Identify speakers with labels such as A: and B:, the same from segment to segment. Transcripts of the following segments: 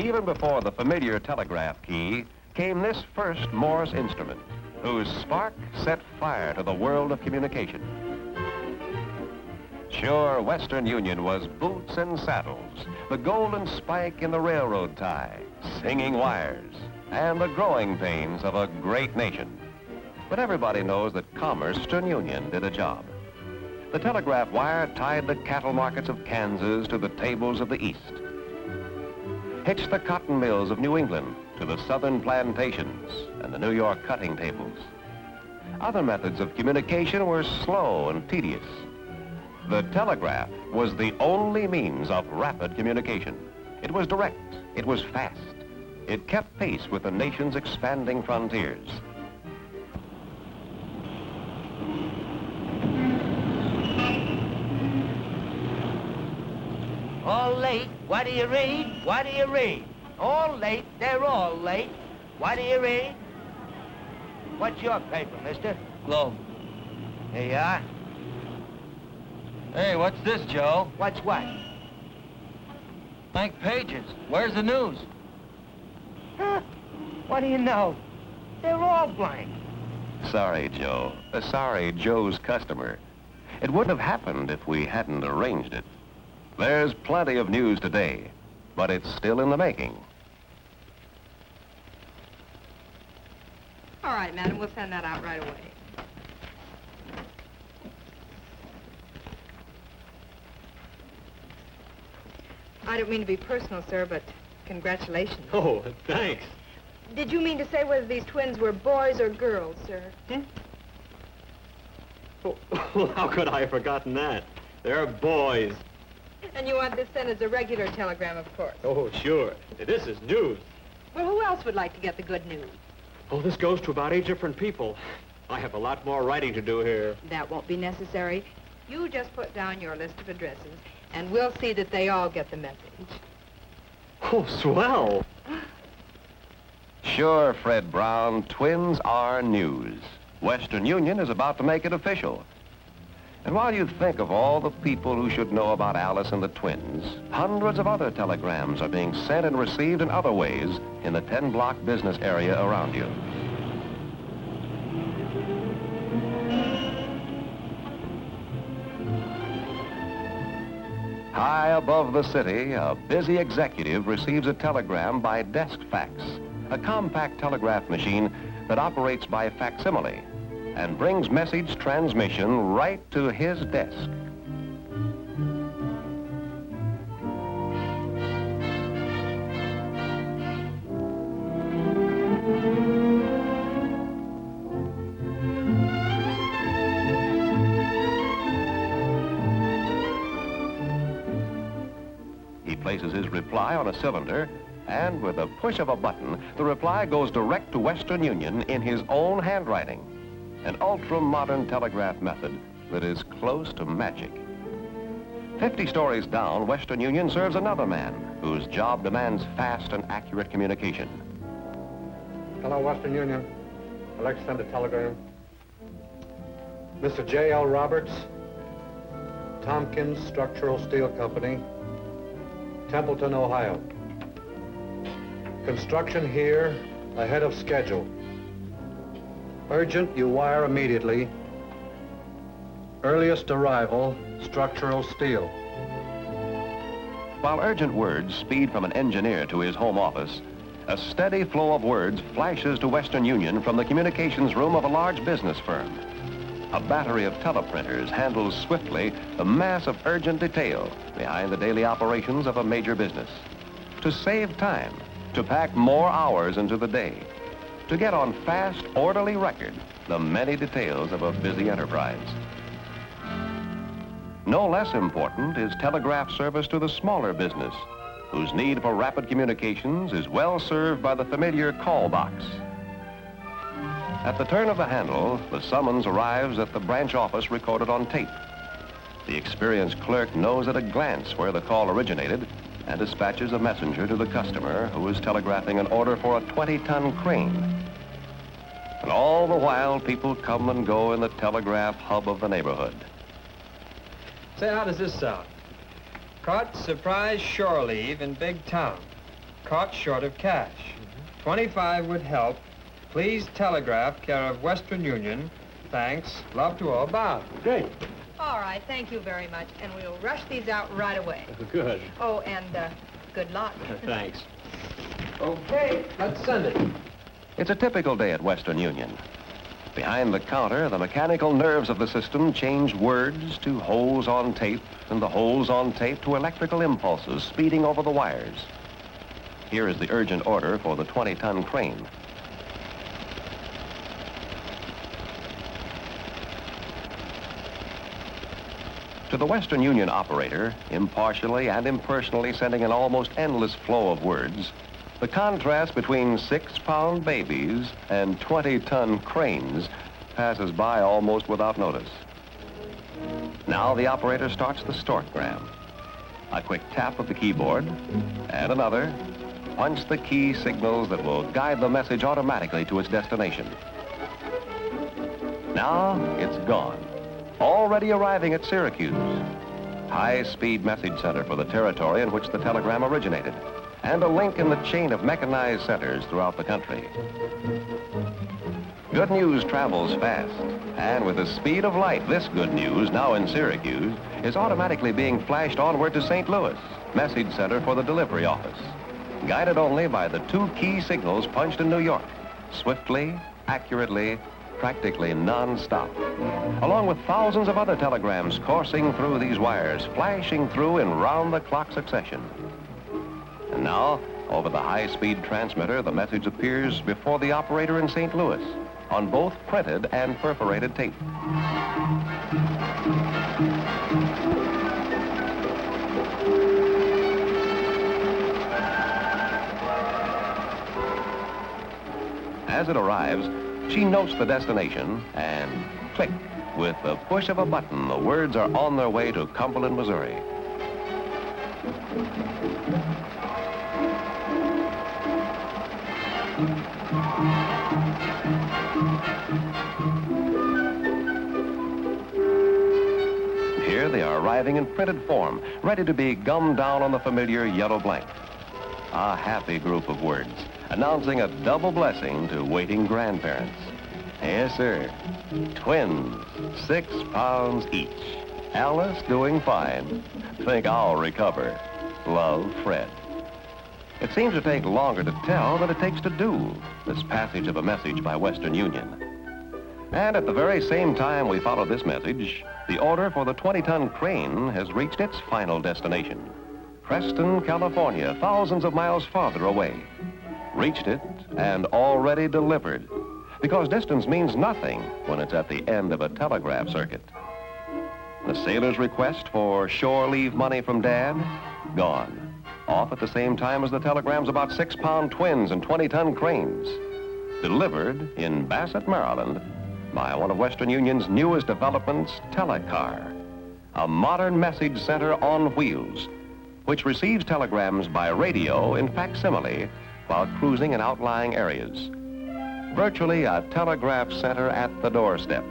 A: Even before the familiar telegraph key came this first Morse instrument, whose spark set fire to the world of communication. Sure, Western Union was boots and saddles, the golden spike in the railroad tie, singing wires, and the growing pains of a great nation. But everybody knows that Western Union did a job. The telegraph wire tied the cattle markets of Kansas to the tables of the East, hitched the cotton mills of New England to the southern plantations and the New York cutting tables. Other methods of communication were slow and tedious. The telegraph was the only means of rapid communication. It was direct, it was fast. It kept pace with the nation's expanding frontiers.
B: All late, what do you read? What do you read? All late, they're all late. What do you read? What's your paper, mister?
C: Globe.
B: Here you are.
C: Hey, what's this, Joe?
B: What's what?
C: Blank pages. Where's the news?
B: Huh? What do you know? They're all blank.
A: Sorry, Joe. Sorry, Joe's customer. It wouldn't have happened if we hadn't arranged it. There's plenty of news today, but it's still in the making.
D: All right, madam, we'll send that out right away. I don't mean to be personal, sir, but congratulations.
E: Oh, thanks.
D: Did you mean to say whether these twins were boys or girls, sir?
E: Oh, well, how could I have forgotten that? They're boys.
D: And you want this sent as a regular telegram, of course.
E: Oh, sure. This is news.
D: Well, who else would like to get the good news?
E: Oh, this goes to about 8 different people. I have a lot more writing to do here.
D: That won't be necessary. You just put down your list of addresses, and we'll see that they all get the message.
E: Oh, swell.
A: Sure, Fred Brown, twins are news. Western Union is about to make it official. And while you think of all the people who should know about Alice and the twins, hundreds of other telegrams are being sent and received in other ways in the 10-block business area around you. High above the city, a busy executive receives a telegram by desk fax, a compact telegraph machine that operates by facsimile and brings message transmission right to his desk. He places his reply on a cylinder, and with a push of a button, the reply goes direct to Western Union in his own handwriting. An ultra-modern telegraph method that is close to magic. 50 stories down, Western Union serves another man whose job demands fast and accurate communication.
F: Hello, Western Union. I'd like to send a telegram. Mr. J.L. Roberts, Tompkins Structural Steel Company, Templeton, Ohio. Construction here, ahead of schedule. Urgent, you wire immediately. Earliest arrival, structural steel.
A: While urgent words speed from an engineer to his home office, a steady flow of words flashes to Western Union from the communications room of a large business firm. A battery of teleprinters handles swiftly the mass of urgent detail behind the daily operations of a major business. To save time, to pack more hours into the day, to get on fast, orderly record the many details of a busy enterprise. No less important is telegraph service to the smaller business, whose need for rapid communications is well served by the familiar call box. At the turn of the handle, the summons arrives at the branch office recorded on tape. The experienced clerk knows at a glance where the call originated and dispatches a messenger to the customer who is telegraphing an order for a 20-ton crane. And all the while, people come and go in the telegraph hub of the neighborhood.
C: Say, how does this sound? Caught surprise shore leave in big town.
G: caught short of cash. 25 would help. Please telegraph care of Western Union. Thanks. Love to all. Bob.
E: Great.
D: All right, thank you very much, and we'll rush these out right away.
E: Good.
D: Oh, and good luck.
E: Thanks.
G: Okay, let's send it.
A: It's a typical day at Western Union. Behind the counter, the mechanical nerves of the system change words to holes on tape, and the holes on tape to electrical impulses speeding over the wires. Here is the urgent order for the 20-ton crane. To the Western Union operator, impartially and impersonally sending an almost endless flow of words, the contrast between 6-pound babies and 20-ton cranes passes by almost without notice. Now the operator starts the storkgram. A quick tap of the keyboard, and another. Punch the key signals that will guide the message automatically to its destination. Now it's gone. Already arriving at Syracuse, high-speed message center for the territory in which the telegram originated, and a link in the chain of mechanized centers throughout the country. Good news travels fast, and with the speed of light, this good news, now in Syracuse, is automatically being flashed onward to St. Louis, message center for the delivery office, guided only by the 2 key signals punched in New York, swiftly, accurately, practically non-stop, along with thousands of other telegrams coursing through these wires, flashing through in round-the-clock succession. And now, over the high-speed transmitter, the message appears before the operator in St. Louis on both printed and perforated tape. As it arrives, she notes the destination, and click, with the push of a button, the words are on their way to Cumberland, Missouri. Here they are arriving in printed form, ready to be gummed down on the familiar yellow blank. A happy group of words, announcing a double blessing to waiting grandparents. Yes, sir. Twins, 6 pounds each. Alice doing fine. Think I'll recover. Love, Fred. It seems to take longer to tell than it takes to do, this passage of a message by Western Union. And at the very same time we follow this message, the order for the 20-ton crane has reached its final destination. Preston, California, thousands of miles farther away. Reached it and already delivered, because distance means nothing when it's at the end of a telegraph circuit. The sailor's request for shore leave money from Dad, gone. Off at the same time as the telegrams about 6-pound twins and 20-ton cranes. Delivered in Bassett, Maryland, by one of Western Union's newest developments, Telecar, a modern message center on wheels, which receives telegrams by radio in facsimile while cruising in outlying areas. Virtually a telegraph center at the doorstep.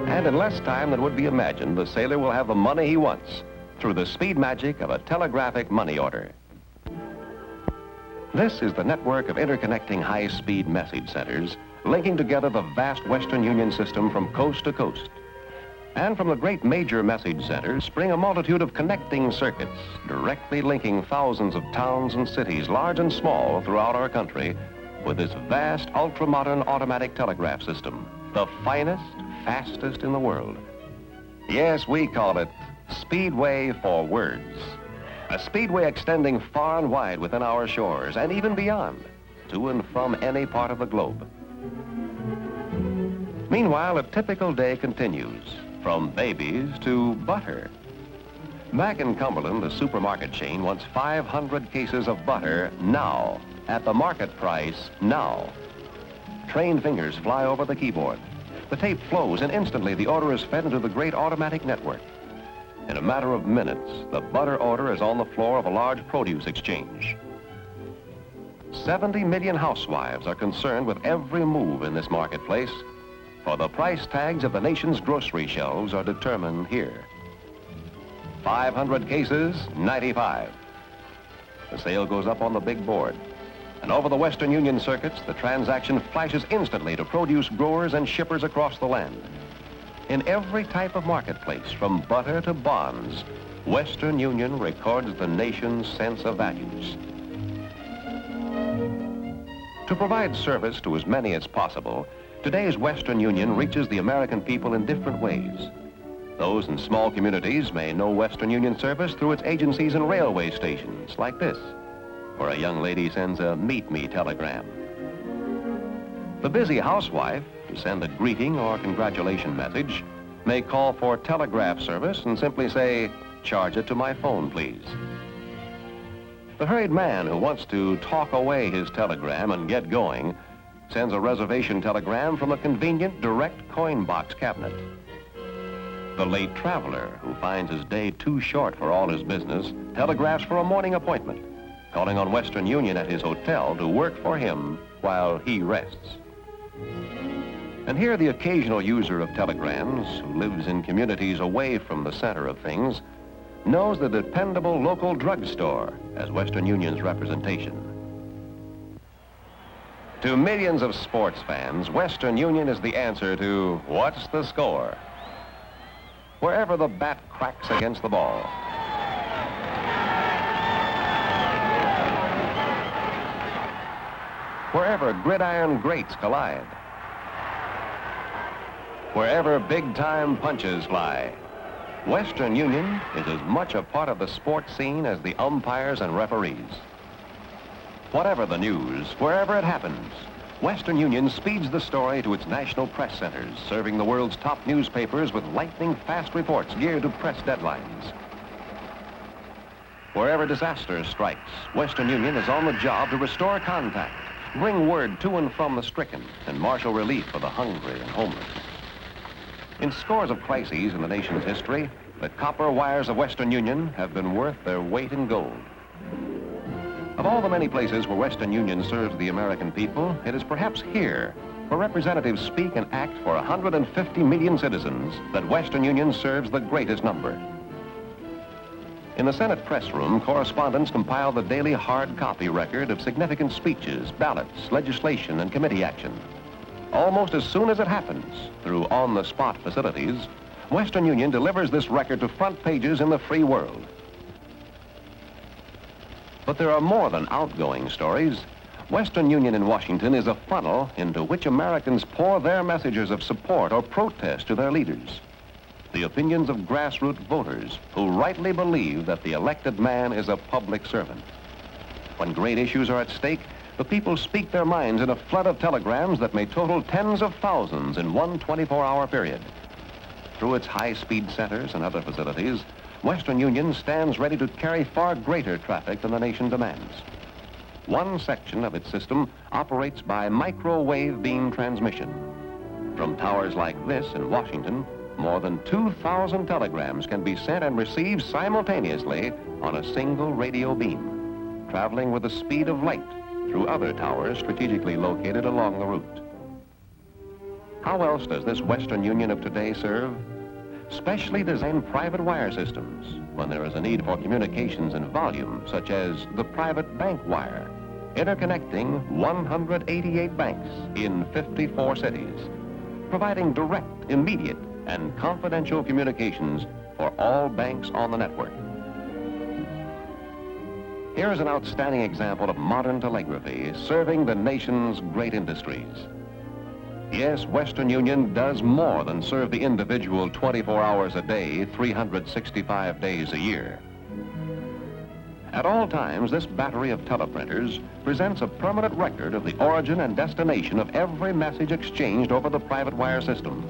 A: And in less time than would be imagined, the sailor will have the money he wants through the speed magic of a telegraphic money order. This is the network of interconnecting high-speed message centers, linking together the vast Western Union system from coast to coast. And from the great major message centers spring a multitude of connecting circuits, directly linking thousands of towns and cities, large and small, throughout our country, with this vast, ultra-modern automatic telegraph system, the finest, fastest in the world. Yes, we call it Speedway for words. A speedway extending far and wide within our shores and even beyond, to and from any part of the globe. Meanwhile, a typical day continues, from babies to butter. Back in Cumberland, the supermarket chain wants 500 cases of butter now, at the market price now. Trained fingers fly over the keyboard. The tape flows, and instantly the order is fed into the great automatic network. In a matter of minutes, the butter order is on the floor of a large produce exchange. 70 million housewives are concerned with every move in this marketplace, for the price tags of the nation's grocery shelves are determined here. 500 cases, 95. The sale goes up on the big board. And over the Western Union circuits, the transaction flashes instantly to produce growers and shippers across the land. In every type of marketplace, from butter to bonds, Western Union records the nation's sense of values. To provide service to as many as possible, today's Western Union reaches the American people in different ways. Those in small communities may know Western Union service through its agencies and railway stations, like this, where a young lady sends a meet me telegram. The busy housewife, to send a greeting or congratulation message, may call for telegraph service and simply say, "Charge it to my phone, please." The hurried man who wants to talk away his telegram and get going sends a reservation telegram from a convenient direct coin box cabinet. The late traveler who finds his day too short for all his business telegraphs for a morning appointment, calling on Western Union at his hotel to work for him while he rests. And here the occasional user of telegrams, who lives in communities away from the center of things, knows the dependable local drugstore as Western Union's representation. To millions of sports fans, Western Union is the answer to what's the score? Wherever the bat cracks against the ball, wherever gridiron greats collide, wherever big-time punches fly, Western Union is as much a part of the sports scene as the umpires and referees. Whatever the news, wherever it happens, Western Union speeds the story to its national press centers, serving the world's top newspapers with lightning-fast reports geared to press deadlines. Wherever disaster strikes, Western Union is on the job to restore contact, bring word to and from the stricken, and marshal relief for the hungry and homeless. In scores of crises in the nation's history, the copper wires of Western Union have been worth their weight in gold. Of all the many places where Western Union serves the American people, it is perhaps here, where representatives speak and act for 150 million citizens, that Western Union serves the greatest number. In the Senate press room, correspondents compile the daily hard copy record of significant speeches, ballots, legislation, and committee action. Almost as soon as it happens, through on-the-spot facilities, Western Union delivers this record to front pages in the free world. But there are more than outgoing stories. Western Union in Washington is a funnel into which Americans pour their messages of support or protest to their leaders. The opinions of grassroots voters who rightly believe that the elected man is a public servant. When great issues are at stake, the people speak their minds in a flood of telegrams that may total tens of thousands in one 24-hour period. Through its high-speed centers and other facilities, Western Union stands ready to carry far greater traffic than the nation demands. One section of its system operates by microwave beam transmission. From towers like this in Washington, more than 2,000 telegrams can be sent and received simultaneously on a single radio beam, traveling with the speed of light through other towers strategically located along the route. How else does this Western Union of today serve? Specially designed private wire systems when there is a need for communications in volume, such as the private bank wire, interconnecting 188 banks in 54 cities, providing direct, immediate, and confidential communications for all banks on the network. Here is an outstanding example of modern telegraphy serving the nation's great industries. Yes, Western Union does more than serve the individual 24 hours a day, 365 days a year. At all times, this battery of teleprinters presents a permanent record of the origin and destination of every message exchanged over the private wire system.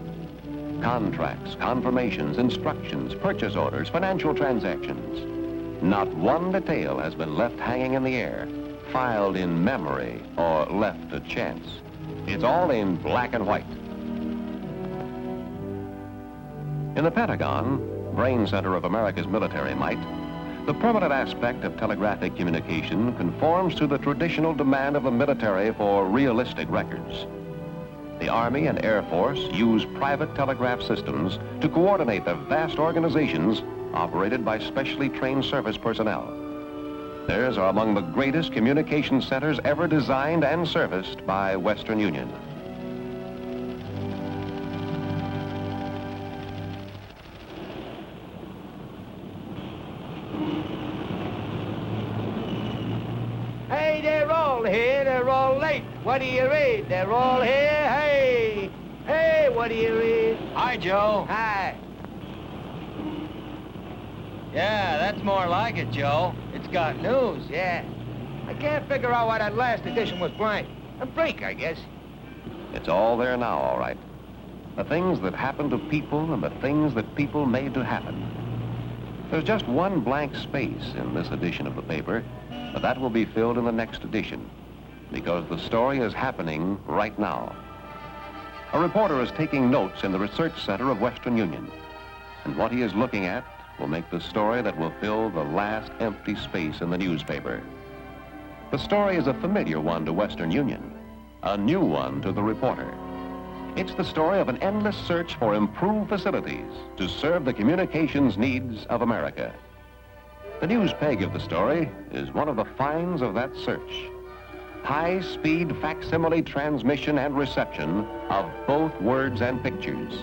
A: Contracts, confirmations, instructions, purchase orders, financial transactions. Not one detail has been left hanging in the air, filed in memory, or left to chance. It's all in black and white. In the Pentagon, brain center of America's military might, the permanent aspect of telegraphic communication conforms to the traditional demand of the military for realistic records. The Army and Air Force use private telegraph systems to coordinate their vast organizations operated by specially trained service personnel. Theirs are among the greatest communication centers ever designed and serviced by Western Union.
B: Hey, they're all here. They're all late. What do you read? They're all here. Hey. Hey, what do you read?
C: Hi, Joe.
B: Hi.
C: Yeah, that's more like it, Joe. It's got news.
B: Yeah. I can't figure out why that last edition was blank. A break, I guess.
A: It's all there now, all right. The things that happen to people and the things that people made to happen. There's just one blank space in this edition of the paper, but that will be filled in the next edition, because the story is happening right now. A reporter is taking notes in the research center of Western Union, and what he is looking at will make the story that will fill the last empty space in the newspaper. The story is a familiar one to Western Union, a new one to the reporter. It's the story of an endless search for improved facilities to serve the communications needs of America. The news peg of the story is one of the finds of that search. High-speed facsimile transmission and reception of both words and pictures.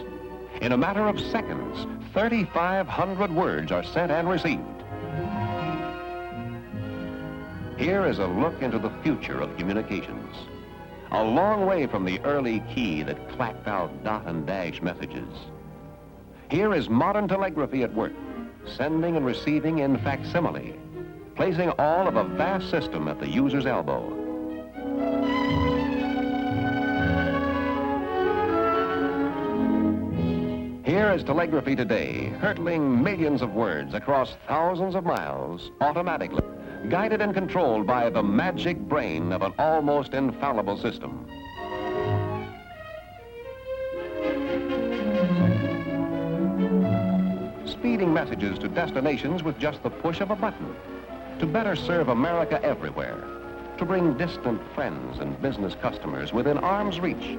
A: In a matter of seconds, 3,500 words are sent and received. Here is a look into the future of communications. A long way from the early key that clacked out dot and dash messages. Here is modern telegraphy at work, sending and receiving in facsimile, placing all of a vast system at the user's elbow. Here is telegraphy today, hurtling millions of words across thousands of miles automatically, guided and controlled by the magic brain of an almost infallible system. Speeding messages to destinations with just the push of a button, to better serve America everywhere, to bring distant friends and business customers within arm's reach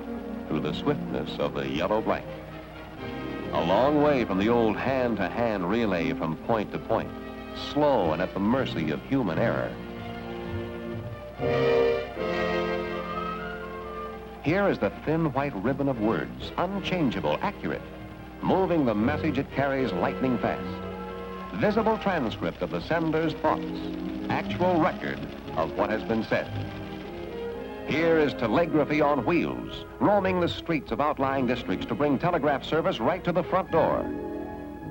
A: through the swiftness of the yellow blank. A long way from the old hand-to-hand relay from point to point, slow and at the mercy of human error. Here is the thin white ribbon of words, unchangeable, accurate, moving the message it carries lightning fast. Visible transcript of the sender's thoughts, actual record of what has been said. Here is telegraphy on wheels, roaming the streets of outlying districts to bring telegraph service right to the front door.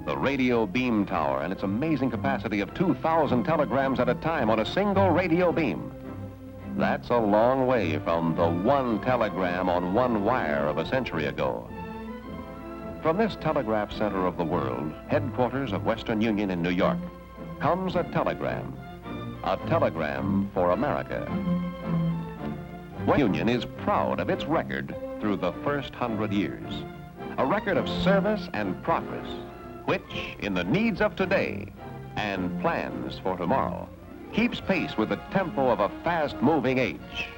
A: The radio beam tower and its amazing capacity of 2,000 telegrams at a time on a single radio beam. That's a long way from the one telegram on one wire of a century ago. From this telegraph center of the world, headquarters of Western Union in New York, comes a telegram for America. Western Union is proud of its record through the first 100 years. A record of service and progress, which, in the needs of today and plans for tomorrow, keeps pace with the tempo of a fast-moving age.